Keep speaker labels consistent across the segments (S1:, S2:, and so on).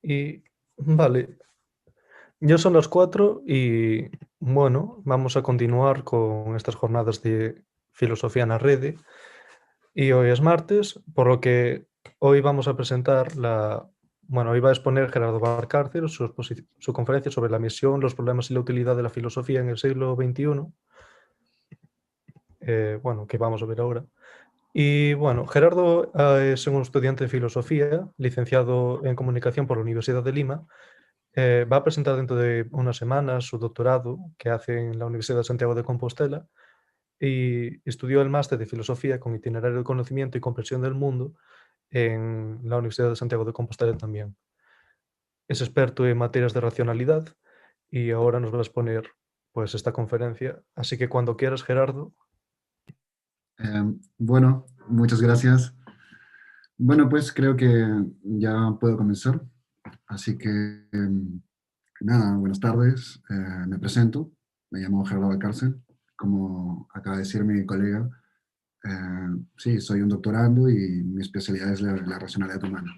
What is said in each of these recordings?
S1: Y vale, ya son las 4 y bueno, vamos a continuar con estas jornadas de filosofía en la rede. Y hoy es martes, por lo que hoy vamos a presentar bueno, hoy va a exponer Gerardo Valcárcel su conferencia sobre la misión, los problemas y la utilidad de la filosofía en el siglo XXI, bueno, que vamos a ver ahora. Y bueno, Gerardo es un estudiante de filosofía, licenciado en comunicación por la Universidad de Lima. Va a presentar dentro de unas semanas su doctorado que hace en la Universidad de Santiago de Compostela y estudió el máster de filosofía con itinerario de conocimiento y comprensión del mundo en la Universidad de Santiago de Compostela también. Es experto en materias de racionalidad y ahora nos va a exponer pues esta conferencia. Así que cuando quieras, Gerardo.
S2: Bueno, muchas gracias. Bueno, pues creo que ya puedo comenzar. Así que, nada, buenas tardes. Me presento. Me llamo Gerardo Valcárcel. Como acaba de decir mi colega, sí, soy un doctorando y mi especialidad es la racionalidad humana.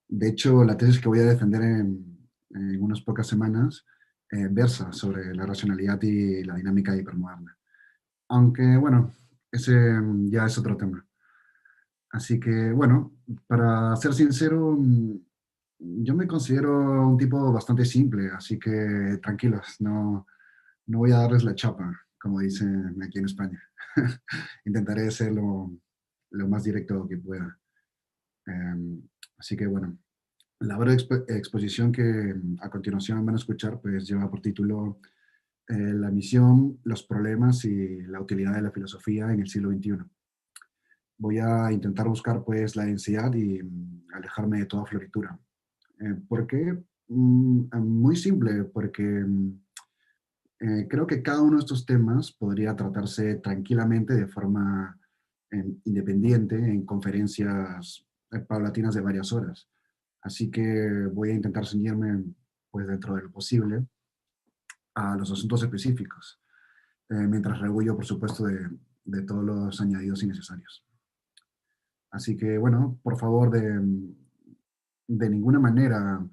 S2: De hecho, la tesis que voy a defender en unas pocas semanas versa sobre la racionalidad y la dinámica hipermoderna. Aunque, bueno, ese ya es otro tema. Así que, bueno, para ser sincero, yo me considero un tipo bastante simple, así que tranquilos, no voy a darles la chapa, como dicen aquí en España. Intentaré ser lo más directo que pueda. Así que, bueno, la breve exposición que a continuación van a escuchar, pues lleva por título La misión, los problemas y la utilidad de la filosofía en el siglo XXI. Voy a intentar buscar pues la densidad y alejarme de toda floritura. ¿Por qué? Muy simple, porque creo que cada uno de estos temas podría tratarse tranquilamente de forma independiente en conferencias paulatinas de varias horas. Así que voy a intentar ceñirme, pues dentro de lo posible, a los asuntos específicos, mientras rehuyo, por supuesto, de todos los añadidos innecesarios. Así que, bueno, por favor, de ninguna manera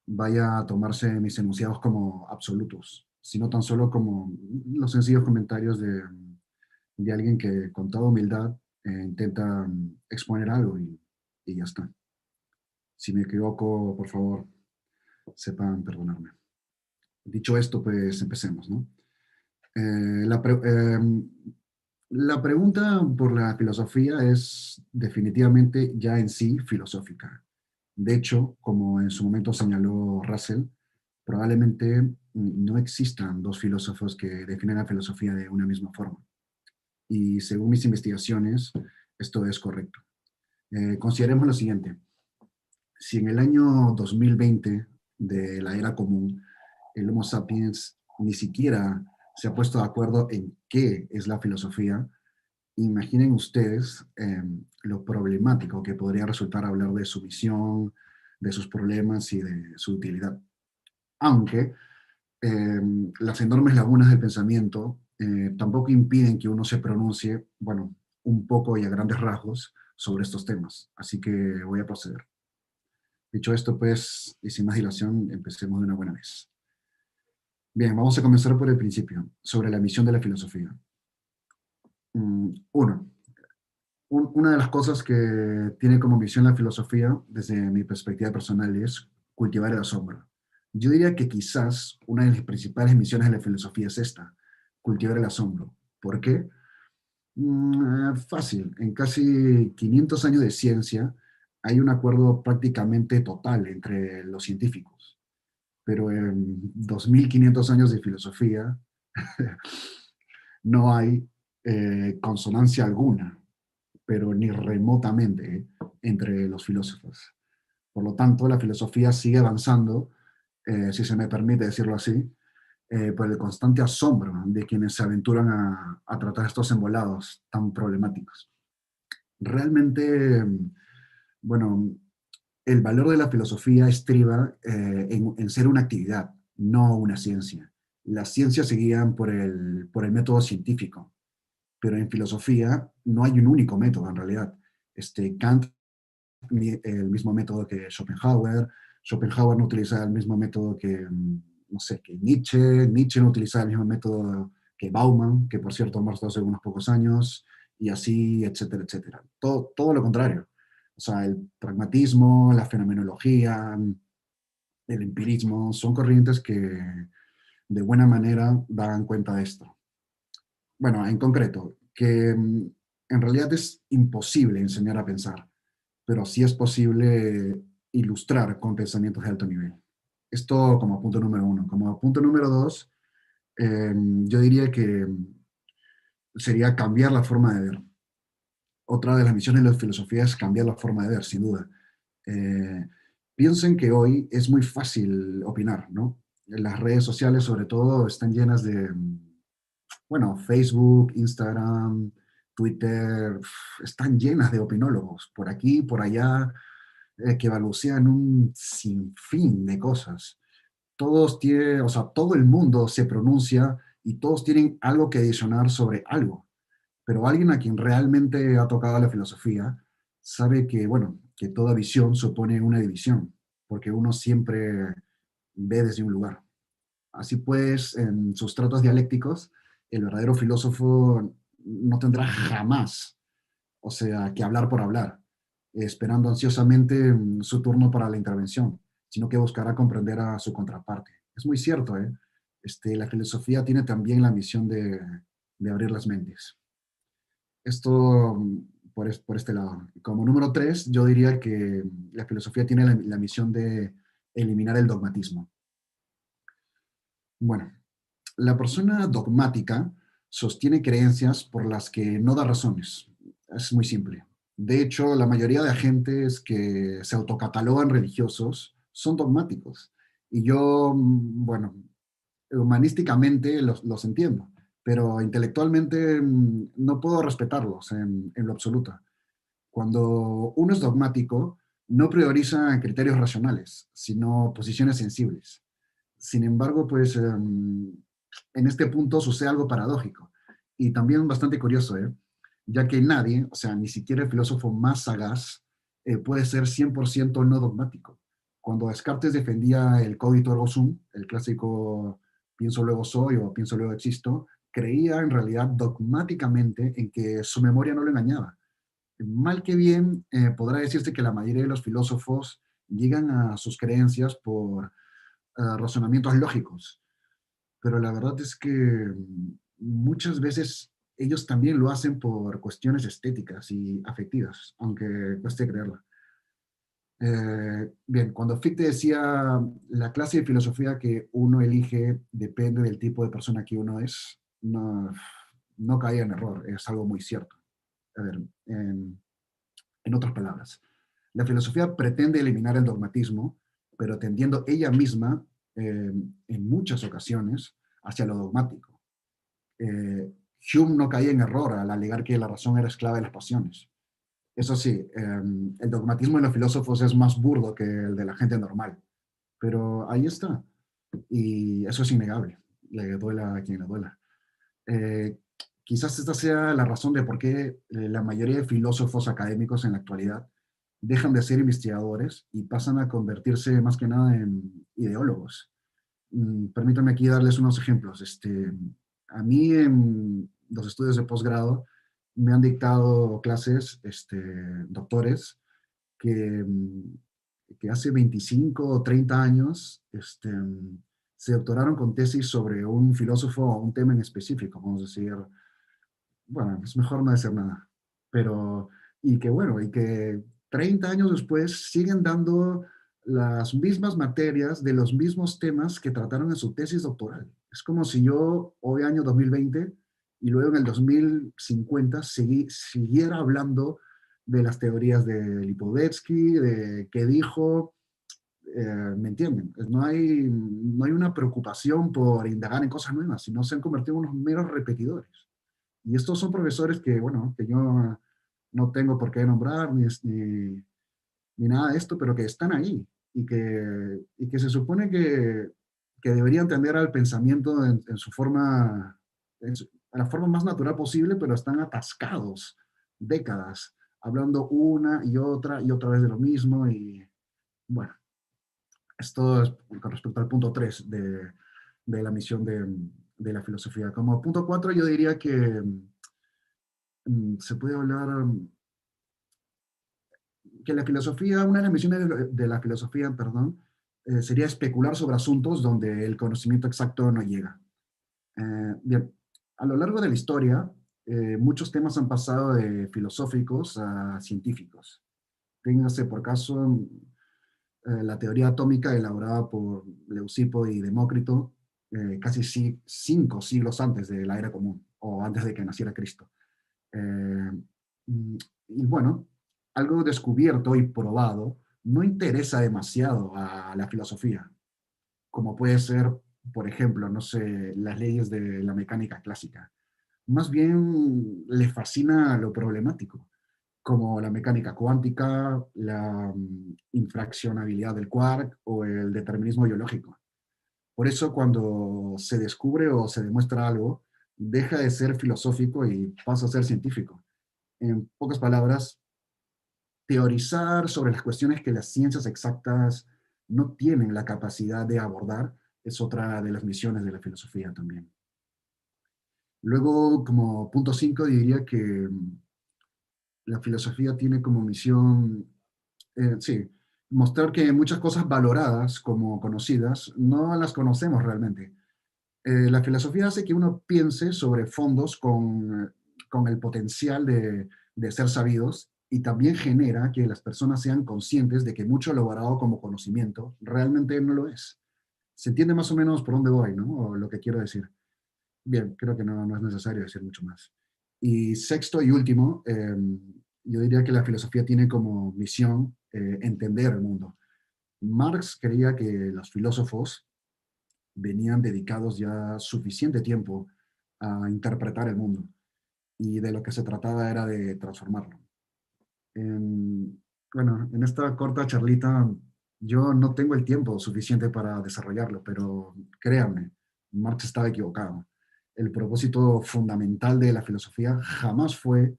S2: vaya a tomarse mis enunciados como absolutos, sino tan solo como los sencillos comentarios de alguien que con toda humildad intenta exponer algo y ya está. Si me equivoco, por favor, sepan perdonarme. Dicho esto, pues empecemos, ¿no? Eh, la, pre- eh, la pregunta por la filosofía es definitivamente ya en sí filosófica. De hecho, como en su momento señaló Russell, probablemente no existan dos filósofos que definen la filosofía de una misma forma. Y según mis investigaciones, esto es correcto. Consideremos lo siguiente. Si en el año 2020 de la era común, el Homo sapiens ni siquiera se ha puesto de acuerdo en qué es la filosofía, imaginen ustedes lo problemático que podría resultar hablar de su visión, de sus problemas y de su utilidad. Aunque eh, las enormes lagunas del pensamiento tampoco impiden que uno se pronuncie, bueno, un poco y a grandes rasgos sobre estos temas. Así que voy a proceder. Dicho esto, pues, y sin más dilación, empecemos de una buena vez. Bien, vamos a comenzar por el principio, sobre la misión de la filosofía. Uno, una de las cosas que tiene como misión la filosofía, desde mi perspectiva personal, es cultivar el asombro. Yo diría que quizás una de las principales misiones de la filosofía es esta, cultivar el asombro. ¿Por qué? Fácil. En casi 500 años de ciencia hay un acuerdo prácticamente total entre los científicos, pero en 2500 años de filosofía no hay consonancia alguna, pero ni remotamente entre los filósofos. Por lo tanto, la filosofía sigue avanzando, si se me permite decirlo así, por el constante asombro de quienes se aventuran a tratar estos embolados tan problemáticos. Realmente, bueno, el valor de la filosofía estriba en ser una actividad, no una ciencia. Las ciencias se guían por el método científico, pero en filosofía no hay un único método en realidad. Kant, el mismo método que Schopenhauer, Schopenhauer no utilizaba el mismo método que, no sé, que Nietzsche. Nietzsche no utilizaba el mismo método que Bauman, que por cierto ha muerto hace unos pocos años, y así, etcétera, etcétera. Todo lo contrario. O sea, el pragmatismo, la fenomenología, el empirismo, son corrientes que de buena manera dan cuenta de esto. Bueno, en concreto, que en realidad es imposible enseñar a pensar, pero sí es posible ilustrar con pensamientos de alto nivel. Esto como punto número uno. Como punto número dos, yo diría que sería cambiar la forma de ver. Otra de las misiones de la filosofía es cambiar la forma de ver, sin duda. Eh, Piensen que hoy es muy fácil opinar, ¿no? Las redes sociales, sobre todo, están llenas de, bueno, Facebook, Instagram, Twitter, están llenas de opinólogos, por aquí, por allá, que balbucean un sinfín de cosas. Todos tienen, o sea, todo el mundo se pronuncia y todos tienen algo que adicionar sobre algo. Pero alguien a quien realmente ha tocado la filosofía sabe que, bueno, que toda visión supone una división, porque uno siempre ve desde un lugar. Así pues, en sus tratos dialécticos, el verdadero filósofo no tendrá jamás, o sea, que hablar por hablar, esperando ansiosamente su turno para la intervención, sino que buscará comprender a su contraparte. Es muy cierto, ¿eh? La filosofía tiene también la misión de abrir las mentes. Esto por este lado. Como número tres, yo diría que la filosofía tiene la misión de eliminar el dogmatismo. Bueno, la persona dogmática sostiene creencias por las que no da razones. Es muy simple. De hecho, la mayoría de agentes que se autocatalogan religiosos son dogmáticos. Y yo, bueno, humanísticamente los entiendo, pero intelectualmente no puedo respetarlos en lo absoluto. Cuando uno es dogmático, no prioriza criterios racionales, sino posiciones sensibles. Sin embargo, pues en este punto sucede algo paradójico y también bastante curioso, ¿eh? Ya que nadie, o sea, ni siquiera el filósofo más sagaz, puede ser 100% no dogmático. Cuando Descartes defendía el cogito ergo sum, el clásico pienso luego soy o pienso luego existo, creía en realidad dogmáticamente en que su memoria no lo engañaba. Mal que bien, podrá decirse que la mayoría de los filósofos llegan a sus creencias por razonamientos lógicos, pero la verdad es que muchas veces ellos también lo hacen por cuestiones estéticas y afectivas, aunque cueste creerlo. Bien, cuando Fichte decía la clase de filosofía que uno elige depende del tipo de persona que uno es, no caía en error, es algo muy cierto. A ver, en otras palabras, la filosofía pretende eliminar el dogmatismo, pero tendiendo ella misma, en muchas ocasiones, hacia lo dogmático. Hume no caía en error al alegar que la razón era esclava de las pasiones. Eso sí, el dogmatismo de los filósofos es más burdo que el de la gente normal, pero ahí está, y eso es innegable, le duela a quien le duela. Eh, Quizás esta sea la razón de por qué la mayoría de filósofos académicos en la actualidad dejan de ser investigadores y pasan a convertirse más que nada en ideólogos. Permítanme aquí darles unos ejemplos. A mí en los estudios de posgrado me han dictado clases doctores que, que hace 25 o 30 años se doctoraron con tesis sobre un filósofo o un tema en específico, vamos a decir, bueno, es mejor no decir nada, pero, y que bueno, y que 30 años después siguen dando las mismas materias de los mismos temas que trataron en su tesis doctoral. Es como si yo hoy año 2020 y luego en el 2050 siguiera hablando de las teorías de Lipovetsky, de qué dijo, ¿me entienden? No hay una preocupación por indagar en cosas nuevas, sino se han convertido en unos meros repetidores. Y estos son profesores que, bueno, que yo no tengo por qué nombrar ni nada de esto, pero que están ahí y que se supone que deberían tender al pensamiento en su forma, a la forma más natural posible, pero están atascados décadas, hablando una y otra vez de lo mismo y, bueno, Esto es con respecto al punto 3 de la misión de la filosofía. Como punto 4 yo diría que se puede hablar que la filosofía, una de las misiones de la filosofía, perdón, sería especular sobre asuntos donde el conocimiento exacto no llega. Bien, a lo largo de la historia, muchos temas han pasado de filosóficos a científicos. Téngase por caso la teoría atómica elaborada por Leucipo y Demócrito casi 5 siglos antes de la era común o antes de que naciera Cristo. Eh, y bueno, algo descubierto y probado no interesa demasiado a la filosofía, como puede ser, por ejemplo, no sé, las leyes de la mecánica clásica. Más bien le fascina lo problemático, como la mecánica cuántica, la infraccionabilidad del quark o el determinismo biológico. Por eso cuando se descubre o se demuestra algo, deja de ser filosófico y pasa a ser científico. En pocas palabras, teorizar sobre las cuestiones que las ciencias exactas no tienen la capacidad de abordar es otra de las misiones de la filosofía también. Luego, como punto 5 diría que la filosofía tiene como misión, sí, mostrar que muchas cosas valoradas como conocidas no las conocemos realmente. La filosofía hace que uno piense sobre fondos con el potencial de ser sabidos y también genera que las personas sean conscientes de que mucho elaborado como conocimiento realmente no lo es. Se entiende más o menos por dónde voy, ¿no? O lo que quiero decir. Bien, creo que no es necesario decir mucho más. Y sexto y último, yo diría que la filosofía tiene como misión entender el mundo. Marx creía que los filósofos venían dedicados ya suficiente tiempo a interpretar el mundo y de lo que se trataba era de transformarlo. Bueno, en esta corta charlita yo no tengo el tiempo suficiente para desarrollarlo, pero créanme, Marx estaba equivocado. El propósito fundamental de la filosofía jamás fue,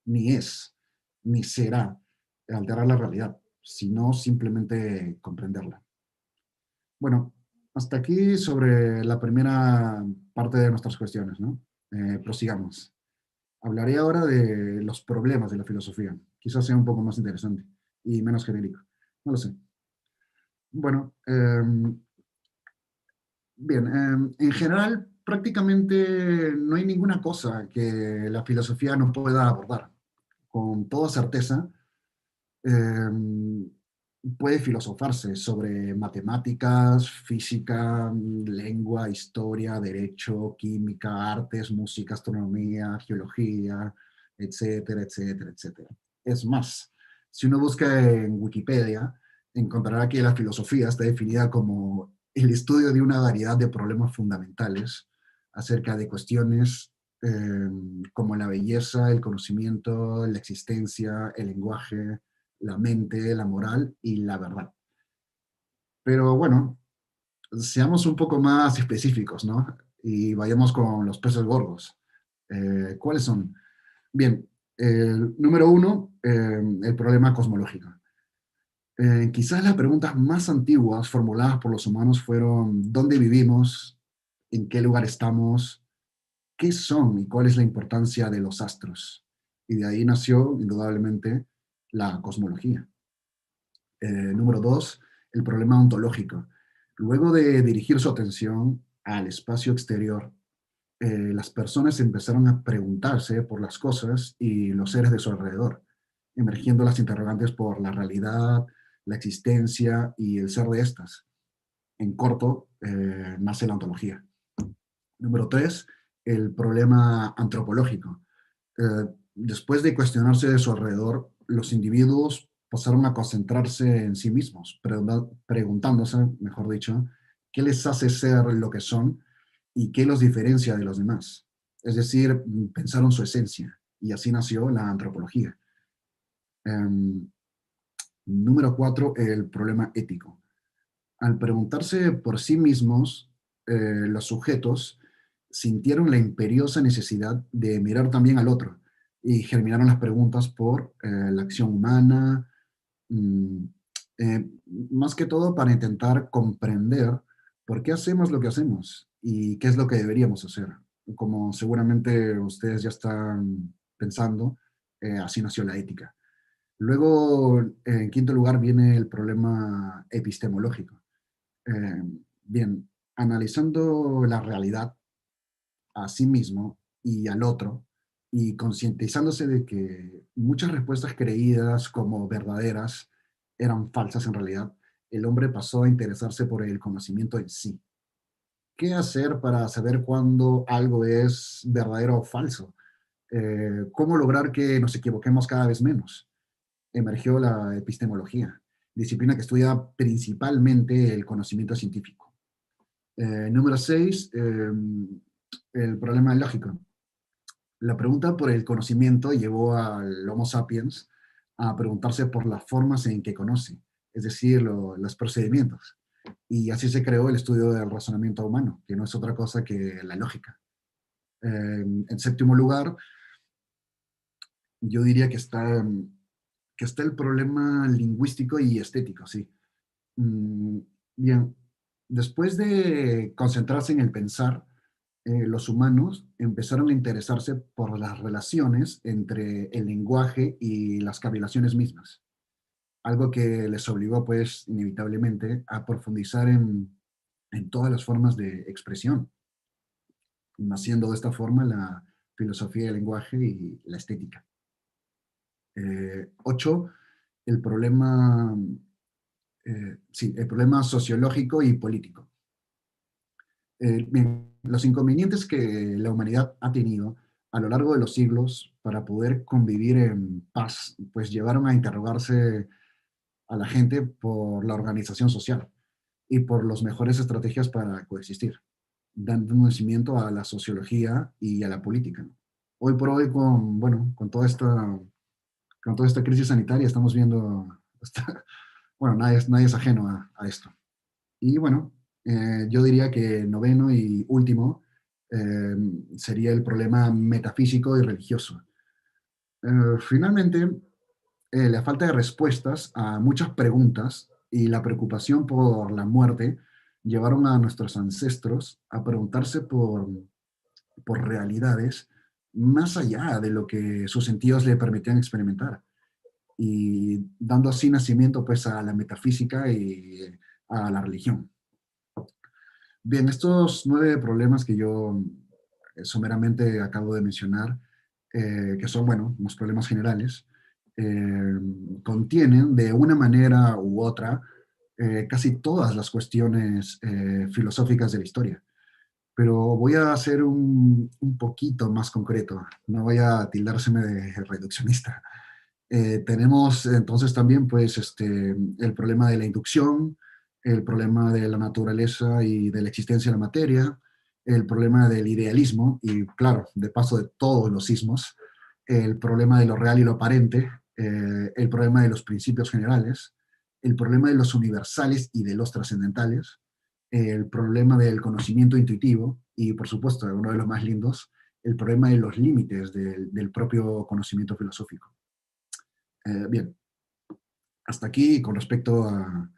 S2: ni es, ni será alterar la realidad, sino simplemente comprenderla. Bueno, hasta aquí sobre la primera parte de nuestras cuestiones, ¿no? Prosigamos. Hablaré ahora de los problemas de la filosofía. Quizás sea un poco más interesante y menos genérico. No lo sé. Bueno, bien, en general prácticamente no hay ninguna cosa que la filosofía no pueda abordar. Con toda certeza, eh, puede filosofarse sobre matemáticas, física, lengua, historia, derecho, química, artes, música, astronomía, geología, etcétera, etcétera, etcétera. Es más, si uno busca en Wikipedia, encontrará que la filosofía está definida como el estudio de una variedad de problemas fundamentales acerca de cuestiones como la belleza, el conocimiento, la existencia, el lenguaje, la mente, la moral y la verdad. Pero bueno, seamos un poco más específicos, ¿no? Y vayamos con los peces gordos. ¿Cuáles son? Bien, número uno, el problema cosmológico. Quizás las preguntas más antiguas formuladas por los humanos fueron ¿dónde vivimos? ¿En qué lugar estamos? ¿Qué son y cuál es la importancia de los astros? Y de ahí nació, indudablemente, la cosmología. Número dos, el problema ontológico. Luego de dirigir su atención al espacio exterior, las personas empezaron a preguntarse por las cosas y los seres de su alrededor, emergiendo las interrogantes por la realidad, la existencia y el ser de estas. En corto, nace la ontología. Número tres, el problema antropológico. Después de cuestionarse de su alrededor, los individuos pasaron a concentrarse en sí mismos, preguntándose, mejor dicho, qué les hace ser lo que son y qué los diferencia de los demás. Es decir, pensaron su esencia y así nació la antropología. Um, Número cuatro, el problema ético. Al preguntarse por sí mismos, los sujetos sintieron la imperiosa necesidad de mirar también al otro y germinaron las preguntas por la acción humana, mm, más que todo para intentar comprender por qué hacemos lo que hacemos y qué es lo que deberíamos hacer. Como seguramente ustedes ya están pensando, así nació la ética. Luego, en quinto lugar, viene el problema epistemológico. Eh, Bien, analizando la realidad a sí mismo y al otro, y concientizándose de que muchas respuestas creídas como verdaderas eran falsas en realidad, el hombre pasó a interesarse por el conocimiento en sí. ¿Qué hacer para saber cuándo algo es verdadero o falso? ¿Cómo lograr que nos equivoquemos cada vez menos? Emergió la epistemología, disciplina que estudia principalmente el conocimiento científico. Número 6, el problema lógico. La pregunta por el conocimiento llevó al Homo sapiens a preguntarse por las formas en que conoce, es decir, los procedimientos. Y así se creó el estudio del razonamiento humano, que no es otra cosa que la lógica. En séptimo lugar, yo diría que está el problema lingüístico y estético, sí. Mm, Bien, después de concentrarse en el pensar, los humanos empezaron a interesarse por las relaciones entre el lenguaje y las cavilaciones mismas, algo que les obligó, pues, inevitablemente a profundizar en todas las formas de expresión, naciendo de esta forma la filosofía del lenguaje y la estética. 8, el problema, sí, el problema sociológico y político. Bien, los inconvenientes que la humanidad ha tenido a lo largo de los siglos para poder convivir en paz, pues llevaron a interrogarse a la gente por la organización social y por las mejores estrategias para coexistir, dando nacimiento a la sociología y a la política. Hoy por hoy, bueno, con toda esta crisis sanitaria, estamos viendo, bueno, nadie es ajeno a esto. Y bueno, yo diría que noveno y último eh, sería el problema metafísico y religioso. Finalmente, la falta de respuestas a muchas preguntas y la preocupación por la muerte llevaron a nuestros ancestros a preguntarse por realidades más allá de lo que sus sentidos le permitían experimentar, y dando así nacimiento pues a la metafísica y a la religión. Bien, estos 9 problemas que yo someramente acabo de mencionar, que son, bueno, unos problemas generales, eh, contienen de una manera u otra casi todas las cuestiones filosóficas de la historia. Pero voy a ser un poquito más concreto, no voy a tildárseme de reduccionista. Tenemos entonces también pues el problema de la inducción, el problema de la naturaleza y de la existencia de la materia, el problema del idealismo y claro, de paso de todos los sismos, el problema de lo real y lo aparente, el problema de los principios generales, el problema de los universales y de los trascendentales, el problema del conocimiento intuitivo y por supuesto, uno de los más lindos, el problema de los límites del propio conocimiento filosófico. Bien, hasta aquí con respecto a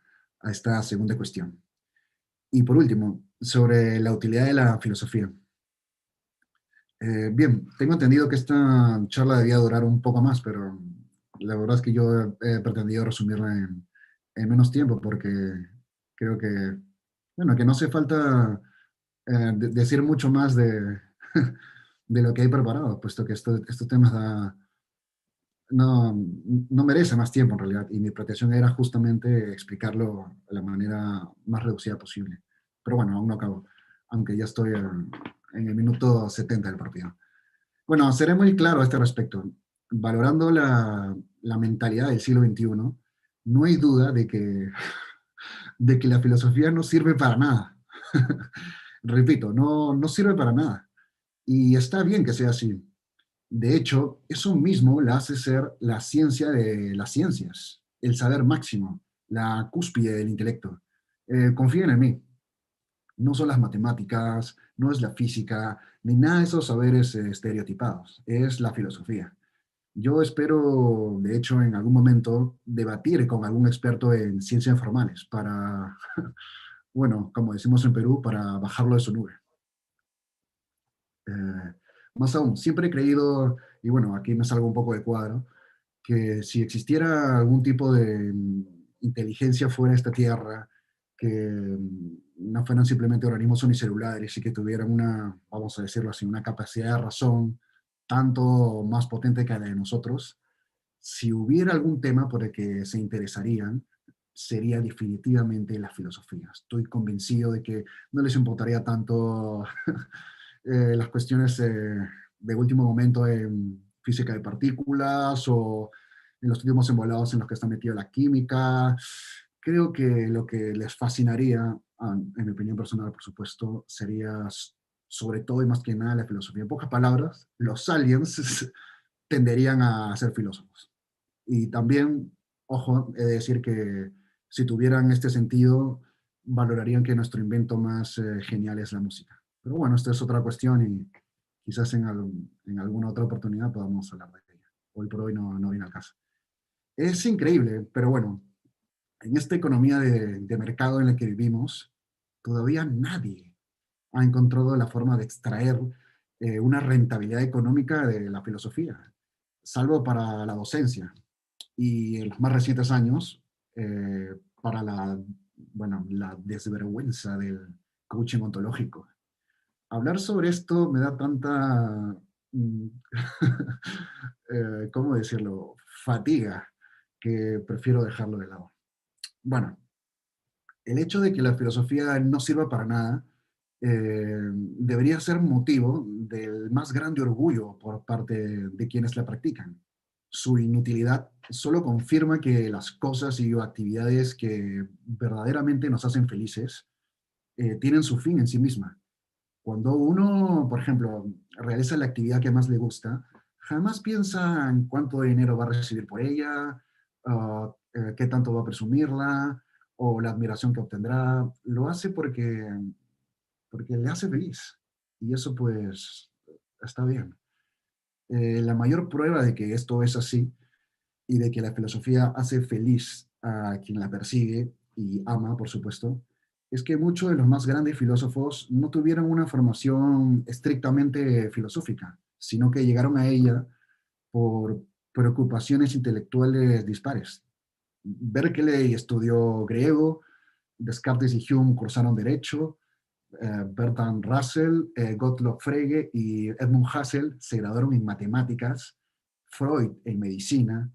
S2: esta segunda cuestión. Y por último, sobre la utilidad de la filosofía. Bien, tengo entendido que esta charla debía durar un poco más, pero la verdad es que yo he pretendido resumirla en menos tiempo porque creo que, bueno, que no hace falta decir mucho más de lo que hay preparado, puesto que estos temas no, no merece más tiempo en realidad, y mi pretensión era justamente explicarlo de la manera más reducida posible. Pero bueno, aún no acabo, aunque ya estoy en el minuto 70 del partido. Bueno, seré muy claro a este respecto. Valorando la mentalidad del siglo XXI, no hay duda de que la filosofía no sirve para nada. Repito, no sirve para nada. Y está bien que sea así. De hecho, eso mismo la hace ser la ciencia de las ciencias, el saber máximo, la cúspide del intelecto. Confíen en mí, no son las matemáticas, no es la física, ni nada de esos saberes estereotipados, es la filosofía. Yo espero, de hecho, en algún momento debatir con algún experto en ciencias formales para, bueno, como decimos en Perú, para bajarlo de su nube. Eh, Más aún, siempre he creído, y bueno, aquí me salgo un poco de cuadro, que si existiera algún tipo de inteligencia fuera de esta Tierra, que no fueran simplemente organismos unicelulares y que tuvieran una, vamos a decirlo así, una capacidad de razón tanto más potente que la de nosotros, si hubiera algún tema por el que se interesarían, sería definitivamente la filosofía. Estoy convencido de que no les importaría tanto las cuestiones de último momento en física de partículas o en los últimos embolados en los que está metida la química. Creo que lo que les fascinaría, en mi opinión personal, por supuesto, sería sobre todo y más que nada la filosofía. En pocas palabras, los aliens tenderían a ser filósofos. Y también, ojo, he de decir que si tuvieran este sentido, valorarían que nuestro invento más genial es la música. Pero bueno, esto es otra cuestión y quizás en alguna otra oportunidad podamos hablar de ella. Hoy por hoy no viene al caso. Es increíble, pero bueno, en esta economía de mercado en la que vivimos, todavía nadie ha encontrado la forma de extraer una rentabilidad económica de la filosofía, salvo para la docencia y en los más recientes años, para bueno, la desvergüenza del coaching ontológico. Hablar sobre esto me da tanta, mm, ¿cómo decirlo?, fatiga, que prefiero dejarlo de lado. Bueno, el hecho de que la filosofía no sirva para nada debería ser motivo del más grande orgullo por parte de quienes la practican. Su inutilidad solo confirma que las cosas y actividades que verdaderamente nos hacen felices tienen su fin en sí misma. Cuando uno, por ejemplo, realiza la actividad que más le gusta, jamás piensa en cuánto dinero va a recibir por ella, qué tanto va a presumirla o la admiración que obtendrá. Lo hace porque le hace feliz. Y eso pues está bien. La mayor prueba de que esto es así y de que la filosofía hace feliz a quien la persigue y ama, por supuesto, es que muchos de los más grandes filósofos no tuvieron una formación estrictamente filosófica, sino que llegaron a ella por preocupaciones intelectuales dispares. Berkeley estudió griego, Descartes y Hume cursaron derecho, Bertrand Russell, Gottlob Frege y Edmund Husserl se graduaron en matemáticas, Freud en medicina,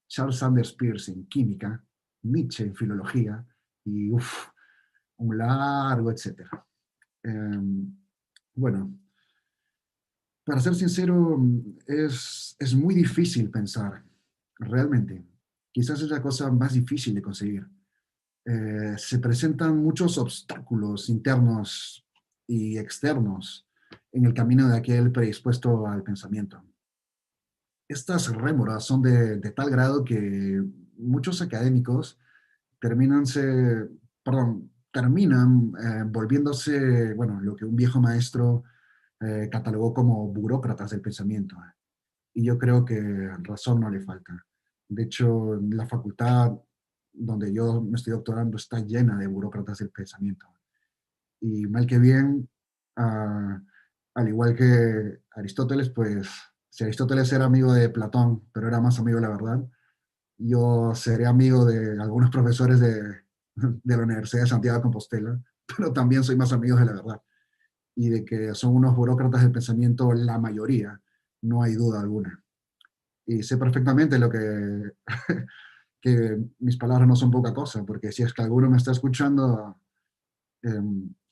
S2: Charles Sanders Peirce en química, Nietzsche en filología y un largo etcétera. Bueno, para ser sincero, es muy difícil pensar, realmente. Quizás es la cosa más difícil de conseguir. Se presentan muchos obstáculos internos y externos en el camino de aquel predispuesto al pensamiento. Estas rémoras son de tal grado que muchos académicos terminan volviéndose, bueno, lo que un viejo maestro catalogó como burócratas del pensamiento. Y yo creo que razón no le falta. De hecho, la facultad donde yo me estoy doctorando está llena de burócratas del pensamiento. Y mal que bien, ah, al igual que Aristóteles, pues si Aristóteles era amigo de Platón, pero era más amigo de la verdad, yo seré amigo de algunos profesores de la Universidad de Santiago de Compostela, pero también soy más amigo de la verdad. Y de que son unos burócratas del pensamiento la mayoría, no hay duda alguna. Y sé perfectamente lo que, que mis palabras no son poca cosa, porque si es que alguno me está escuchando,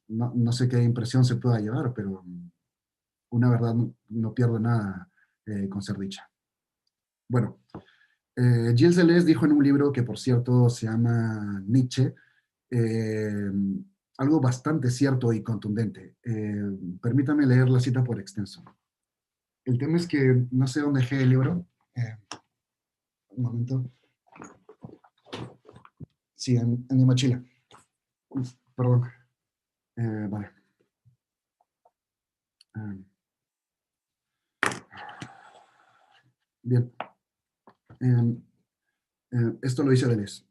S2: no sé qué impresión se pueda llevar, pero una verdad no pierde nada con ser dicha. Bueno, Gilles Deleuze dijo en un libro que, por cierto, se llama Nietzsche, eh, algo bastante cierto y contundente. Permítame leer la cita por extenso. El tema es que no sé dónde dejé el libro. Un momento. Sí, en mi mochila. Perdón. Vale. Bien. em, esto lo dice Deleuze.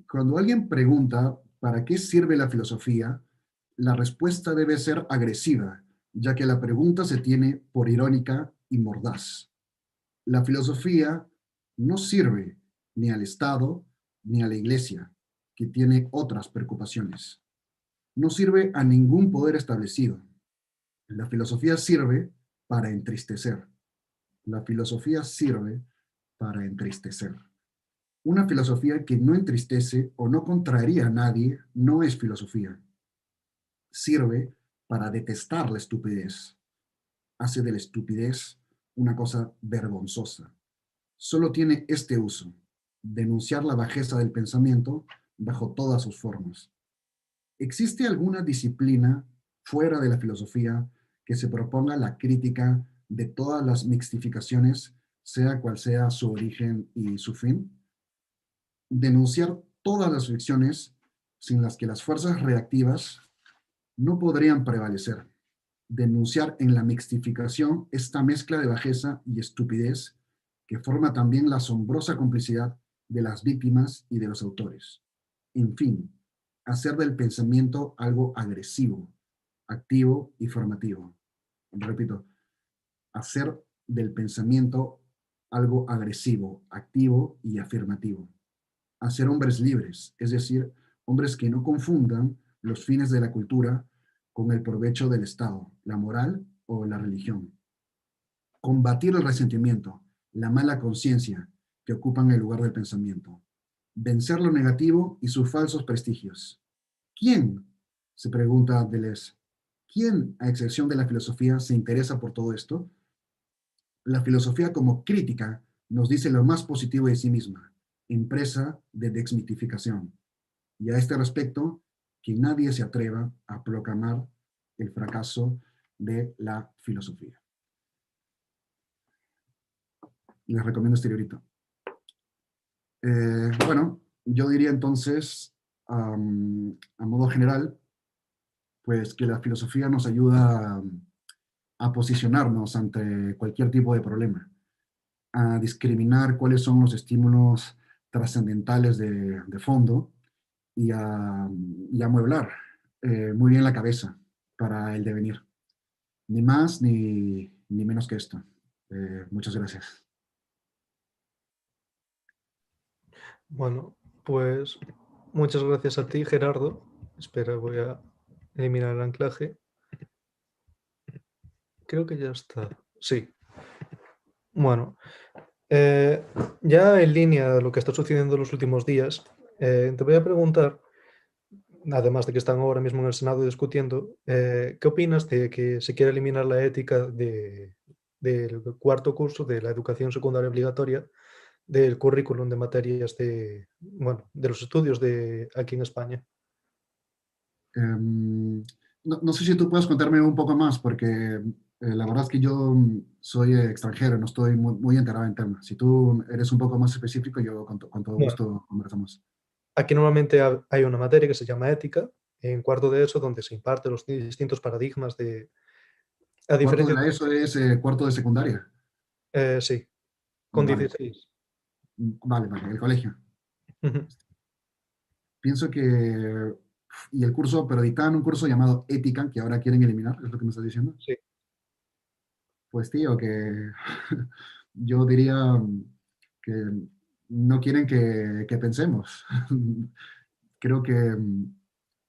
S2: Cuando alguien pregunta ¿para qué sirve la filosofía?, la respuesta debe ser agresiva, ya que la pregunta se tiene por irónica y mordaz. La filosofía no sirve ni al Estado ni a la Iglesia, que tiene otras preocupaciones. No sirve a ningún poder establecido. La filosofía sirve para entristecer. La filosofía sirve para entristecer. Una filosofía que no entristece o no contraría a nadie no es filosofía. Sirve para detestar la estupidez. Hace de la estupidez una cosa vergonzosa. Solo tiene este uso: denunciar la bajeza del pensamiento bajo todas sus formas. ¿Existe alguna disciplina fuera de la filosofía que se proponga la crítica de todas las mixtificaciones, sea cual sea su origen y su fin? Denunciar todas las ficciones sin las que las fuerzas reactivas no podrían prevalecer. Denunciar en la mixtificación esta mezcla de bajeza y estupidez que forma también la asombrosa complicidad de las víctimas y de los autores. En fin, hacer del pensamiento algo agresivo, activo y formativo. Repito, hacer del pensamiento algo agresivo, activo y afirmativo. Hacer hombres libres, es decir, hombres que no confundan los fines de la cultura con el provecho del Estado, la moral o la religión. Combatir el resentimiento, la mala conciencia que ocupan el lugar del pensamiento. Vencer lo negativo y sus falsos prestigios. ¿Quién? Se pregunta Deleuze. ¿Quién, a excepción de la filosofía, se interesa por todo esto? La filosofía como crítica nos dice lo más positivo de sí misma, empresa de desmitificación. Y a este respecto, que nadie se atreva a proclamar el fracaso de la filosofía. Les recomiendo este librito. Bueno, yo diría entonces, a modo general, pues que la filosofía nos ayuda a posicionarnos ante cualquier tipo de problema, a discriminar cuáles son los estímulos trascendentales de fondo y a amueblar muy bien la cabeza para el devenir. Ni más ni menos que esto. Muchas gracias.
S1: Bueno, pues muchas gracias a ti, Gerardo. Espera, voy a eliminar el anclaje. Creo que ya está. Sí. Bueno, eh, ya en línea de lo que está sucediendo en los últimos días, te voy a preguntar, además de que están ahora mismo en el Senado discutiendo, ¿qué opinas de que se quiera eliminar la ética del cuarto curso de la educación secundaria obligatoria del currículum de materias bueno, de los estudios de aquí en España?
S2: No sé si tú puedes contarme un poco más, porque la verdad es que yo soy extranjero, no estoy muy enterado en tema. Si tú eres un poco más específico, yo con todo
S1: Bueno,
S2: gusto conversamos.
S1: aquí normalmente hay una materia que se llama ética, en cuarto de eso, donde se imparten los distintos paradigmas a
S2: Cuarto de
S1: diferencia
S2: la ESO es cuarto de secundaria.
S1: sí, con
S2: Vale,
S1: 16.
S2: vale, el colegio.
S1: Ujú.
S2: Pienso que, y el curso, pero dictaban un curso llamado ética, que ahora quieren eliminar, es lo que me estás diciendo.
S1: Sí,
S2: Pues tío, que yo diría que no quieren que pensemos. Creo que,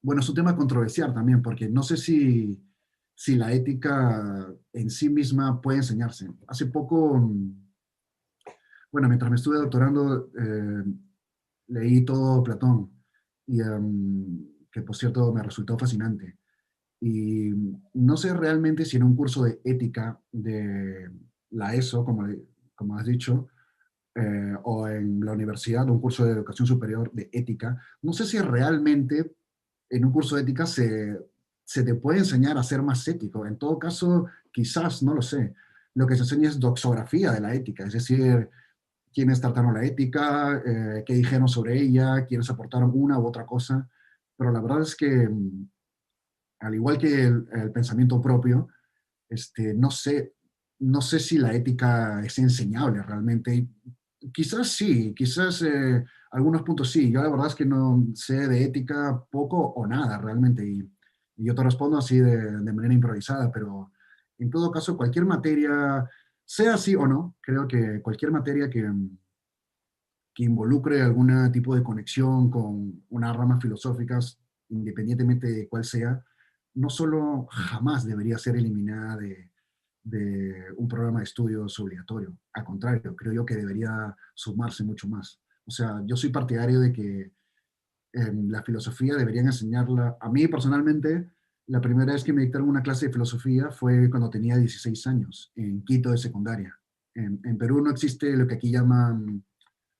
S2: bueno, es un tema controversial también, porque no sé si la ética en sí misma puede enseñarse. Hace poco, bueno, mientras me estuve doctorando, leí todo Platón, y que por cierto me resultó fascinante. Y no sé realmente si en un curso de ética de la ESO, como has dicho, o en la universidad, un curso de educación superior de ética, no sé si realmente en un curso de ética se te puede enseñar a ser más ético. En todo caso, quizás, no lo sé. Lo que se enseña es doxografía de la ética, es decir, quiénes trataron la ética, qué dijeron sobre ella, quiénes aportaron una u otra cosa. Pero la verdad es que, al igual que el pensamiento propio, no sé si la ética es enseñable realmente. Quizás sí, quizás algunos puntos sí. Yo la verdad es que no sé de ética poco o nada realmente y yo te respondo así de manera improvisada, pero en todo caso cualquier materia, sea así o no, creo que cualquier materia que involucre algún tipo de conexión con unas ramas filosóficas, independientemente de cuál sea, no solo jamás debería ser eliminada de un programa de estudios obligatorio. Al contrario, creo yo que debería sumarse mucho más. O sea, yo soy partidario de que la filosofía deberían enseñarla. A mí personalmente, la primera vez que me dictaron una clase de filosofía fue cuando tenía 16 años, en Quito de secundaria. En Perú no existe lo que aquí llaman,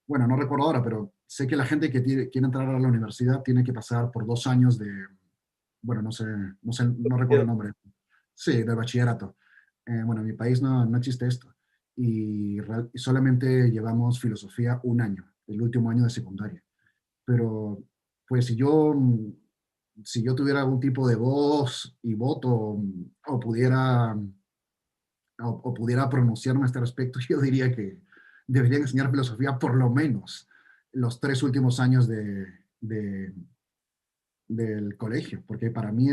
S2: bueno, no recuerdo ahora, pero sé que la gente que quiere entrar a la universidad tiene que pasar por 2 años de, bueno, no recuerdo el nombre. Sí, de bachillerato. Bueno, en mi país no existe esto. Y solamente llevamos filosofía un año, el último año de secundaria. Pero, pues si yo tuviera algún tipo de voz y voto o pudiera pronunciarme a este respecto, yo diría que deberían enseñar filosofía por lo menos los 3 últimos años del colegio, porque para mí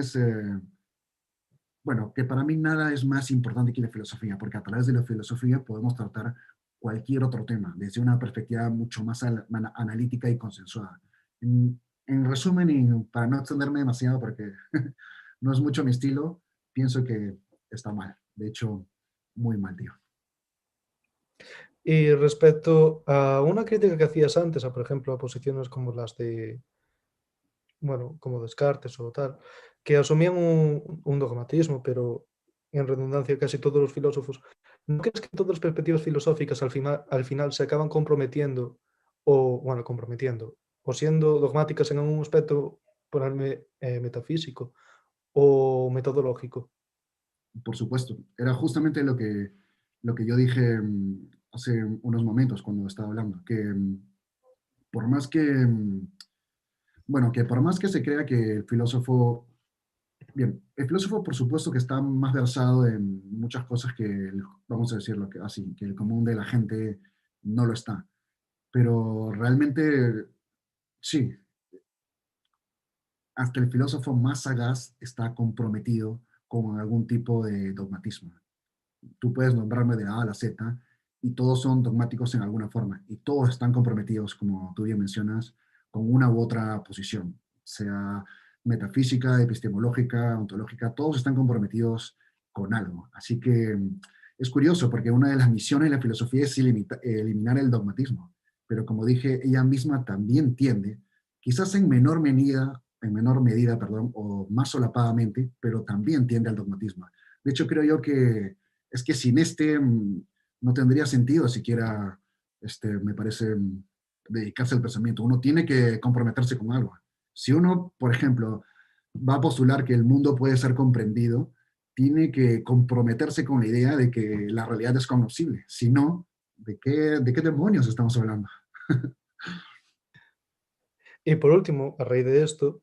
S2: bueno, que para mí nada es más importante que la filosofía, porque a través de la filosofía podemos tratar cualquier otro tema, desde una perspectiva mucho más analítica y consensuada. En resumen, y para no extenderme demasiado, porque no es mucho mi estilo, pienso que está mal. De hecho, muy mal, tío.
S1: Y respecto a una crítica que hacías antes, a por ejemplo, a posiciones como las de, bueno, como Descartes o tal, que asumían un dogmatismo, pero en redundancia casi todos los filósofos, ¿no crees que todas las perspectivas filosóficas al final se acaban comprometiendo o, bueno, comprometiendo, o siendo dogmáticas en un aspecto, ponerme metafísico o metodológico?
S2: Por supuesto, era justamente lo que yo dije hace unos momentos cuando estaba hablando, que por más que, bueno, que por más que se crea que el filósofo, bien, el filósofo por supuesto que está más versado en muchas cosas que, vamos a decirlo así, que el común de la gente no lo está, pero realmente sí, hasta el filósofo más sagaz está comprometido con algún tipo de dogmatismo. Tú puedes nombrarme de A a la Z y todos son dogmáticos en alguna forma y todos están comprometidos, como tú bien mencionas, con una u otra posición, sea metafísica, epistemológica, ontológica, todos están comprometidos con algo. Así que es curioso porque una de las misiones de la filosofía es eliminar el dogmatismo, pero como dije, ella misma también tiende, quizás en menor medida, perdón, o más solapadamente, pero también tiende al dogmatismo. De hecho, creo yo que es que sin no tendría sentido siquiera, me parece, dedicarse al pensamiento. Uno tiene que comprometerse con algo. Si uno, por ejemplo, va a postular que el mundo puede ser comprendido, tiene que comprometerse con la idea de que la realidad es conocible. Si no, ¿de qué demonios estamos hablando?
S1: Y por último, a raíz de esto,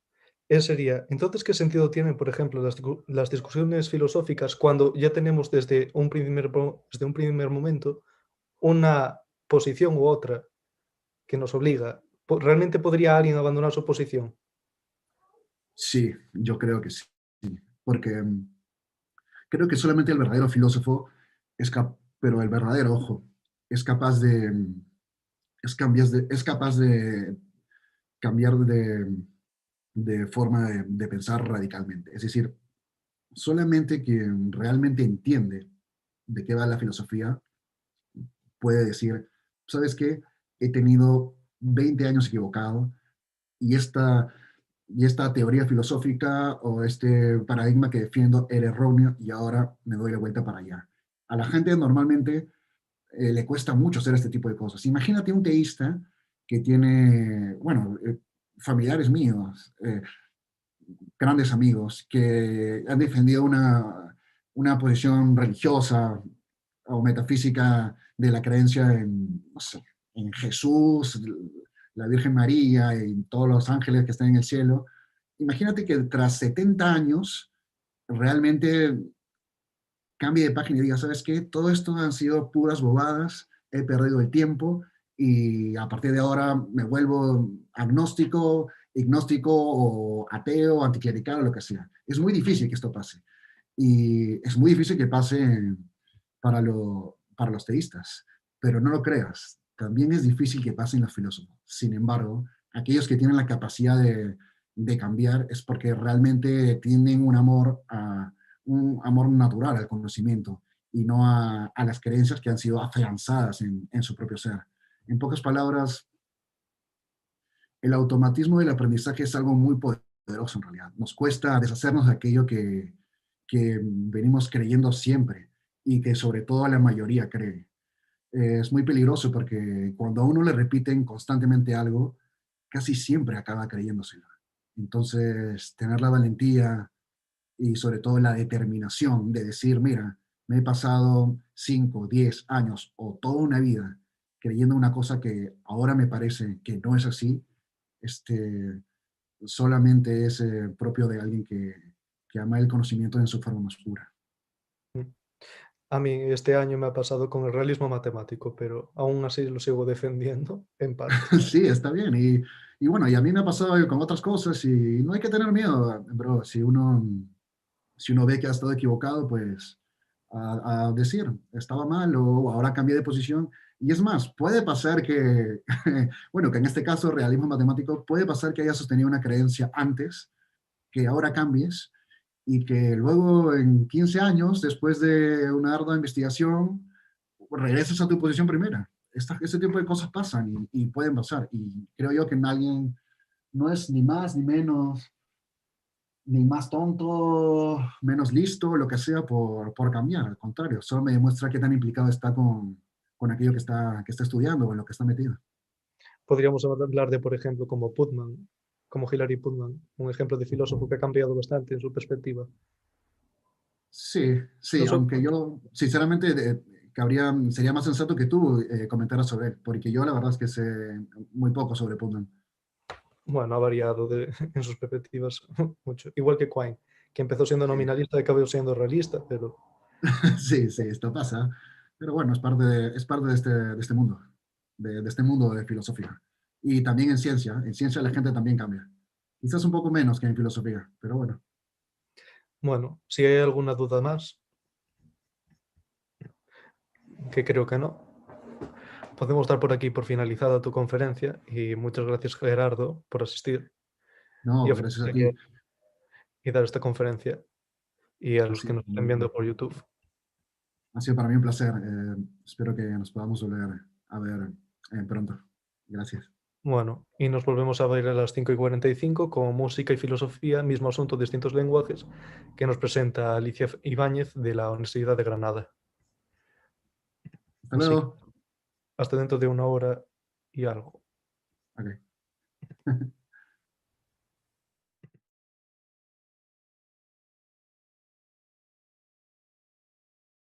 S1: sería, entonces, ¿qué sentido tienen, por ejemplo, las discusiones filosóficas cuando ya tenemos desde un primer momento una posición u otra que nos obliga? ¿Realmente podría alguien abandonar su posición?
S2: Sí, yo creo que sí. Porque creo que solamente el verdadero filósofo pero el verdadero, ojo, es capaz de cambiar de forma de pensar radicalmente. Es decir, solamente quien realmente entiende de qué va la filosofía puede decir, ¿sabes qué? He tenido 20 años equivocado y esta teoría filosófica o este paradigma que defiendo era erróneo y ahora me doy la vuelta para allá. A la gente normalmente le cuesta mucho hacer este tipo de cosas. Imagínate un teísta que tiene, bueno, familiares míos, grandes amigos, que han defendido una posición religiosa o metafísica de la creencia en, no sé, en Jesús, la Virgen María y todos los ángeles que están en el cielo. Imagínate que tras 70 años realmente cambie de página y diga, ¿sabes qué? Todo esto han sido puras bobadas, he perdido el tiempo y a partir de ahora me vuelvo agnóstico, ignóstico o ateo, anticlerical o lo que sea. Es muy difícil que esto pase. Y es muy difícil que pase para los teístas, pero no lo creas. También es difícil que pasen los filósofos. Sin embargo, aquellos que tienen la capacidad de cambiar es porque realmente tienen un amor natural al conocimiento y no a las creencias que han sido afianzadas en su propio ser. En pocas palabras, el automatismo del aprendizaje es algo muy poderoso en realidad. Nos cuesta deshacernos de aquello que venimos creyendo siempre y que sobre todo la mayoría cree. Es muy peligroso porque cuando a uno le repiten constantemente algo, casi siempre acaba creyéndoselo. Entonces, tener la valentía y sobre todo la determinación de decir, mira, me he pasado 5, 10 años o toda una vida creyendo una cosa que ahora me parece que no es así, este, solamente es propio de alguien que ama el conocimiento en su forma más pura.
S1: Mm. A mí este año me ha pasado con el realismo matemático, pero aún así lo sigo defendiendo en parte.
S2: Sí, está bien. Y bueno, y a mí me ha pasado con otras cosas y no hay que tener miedo, bro. Si uno ve que ha estado equivocado, pues a decir, estaba mal o ahora cambié de posición. Y es más, puede pasar que, bueno, que en este caso, realismo matemático, puede pasar que hayas sostenido una creencia antes, que ahora cambies y que luego en 15 años, después de una ardua investigación, regreses a tu posición primera. Este tipo de cosas pasan y pueden pasar. Y creo yo que alguien no es ni más ni menos, ni más tonto, menos listo, lo que sea, por cambiar. Al contrario, solo me demuestra qué tan implicado está con aquello que está estudiando o en lo que está metido.
S1: Podríamos hablar de, por ejemplo, como Putnam, como Hilary Putnam, un ejemplo de filósofo que ha cambiado bastante en su perspectiva.
S2: Sí, sí,
S1: No so-
S2: aunque yo, sinceramente, sería más sensato que tú comentaras sobre él, porque yo la verdad es que sé muy poco sobre Putnam.
S1: bueno, ha variado en sus perspectivas mucho. Igual que Quine, que empezó siendo
S2: Sí,
S1: nominalista y acabó siendo realista, pero
S2: sí, sí, esto pasa, pero bueno, es parte de este mundo, de este mundo de filosofía. Y también en ciencia la gente también cambia. Quizás un poco menos que en filosofía, pero bueno.
S1: bueno, si hay alguna duda más, que creo que no, podemos dar por aquí por finalizada tu conferencia y muchas gracias Gerardo por asistir y
S2: No, gracias a
S1: ofrecerte
S2: ti.
S1: y dar esta conferencia y a
S2: Ha
S1: los que
S2: sido,
S1: nos estén viendo por YouTube.
S2: ha sido para mí un placer. Espero que nos podamos volver a ver pronto. Gracias.
S1: Bueno, y nos volvemos a ver a las 5:45 con música y filosofía, mismo asunto, distintos lenguajes, que nos presenta Alicia Ibáñez de la Universidad de Granada.
S2: Hasta
S1: Así que
S2: luego.
S1: hasta dentro de una hora y algo.
S2: Ok.